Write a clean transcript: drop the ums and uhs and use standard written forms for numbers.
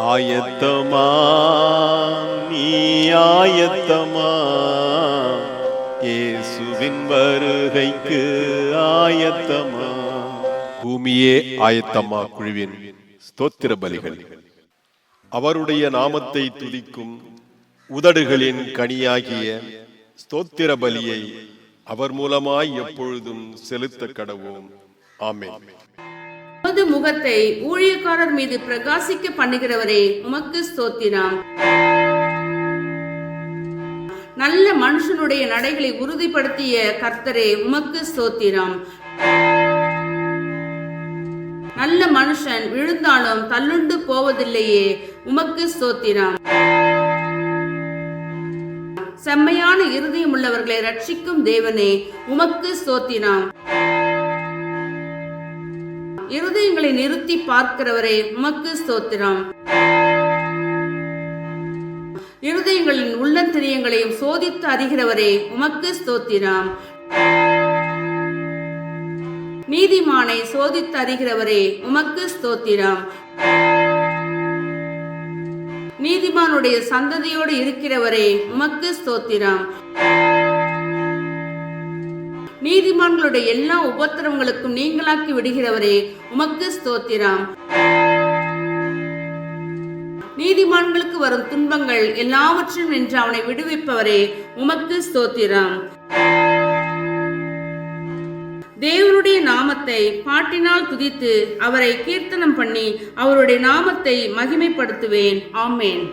ஆயத்தமா நீ ஆயத்தமா, இயேசுவின் வருகைக்கு ஆயத்தமா. பூமியே ஆயத்தமா குழுவின் ஸ்தோத்திர பலிகள். அவருடைய நாமத்தை துதிக்கும் உதடுகளின் கனியாகிய ஸ்தோத்திர பலியை அவர் மூலமாய் எப்பொழுதும் செலுத்த கடவோம். ஆமென். உமது முகத்தை ஊழியக்காரர் மீது பிரகாசிக்க பண்ணுகிறவரே, உமக்கு ஸ்தோத்திரம். நல்ல மனுஷனுடைய நடைகளை உறுதிப்படுத்திய கர்த்தரே, உமக்கு ஸ்தோத்திரம். நல்ல மனுஷன் விழுந்தாலும் தள்ளுண்டு போவதில்லையே, உமக்கு ஸ்தோத்திரம். செம்மையான இருதயம் உள்ளவர்களை ரட்சிக்கும் தேவனே, உமக்கு ஸ்தோத்திரம். இருதயங்களை நிறுத்தி பார்க்கிறவரே, உமக்கு ஸ்தோத்திரம். இருதயங்களின் உள்ளந்திரியங்களையும் சோதித்து அறிகிறவரே, உமக்கு ஸ்தோத்திரம். நீதிமானை சோதித்து அறிகிறவரே, உமக்கு ஸ்தோத்திரம். நீதிமானுடைய சந்ததியோடு இருக்கிறவரே, உமக்கு ஸ்தோத்திரம். நீதிமான்களுடைய எல்லா உபத்திரவங்களுக்கும் நீங்களாக்கி விடுகிறவரே, உமக்கு ஸ்தோத்திரம். நீதிமான்களுக்கு வரும் துன்பங்கள் எல்லாவற்றையும் நின்று அவனை விடுவிப்பவரே, உமக்கு ஸ்தோத்திரம். தேவனுடைய நாமத்தை பாட்டினால் துதித்து அவரை கீர்த்தனம் பண்ணி அவருடைய நாமத்தை மகிமைப்படுத்துவேன். ஆமென்.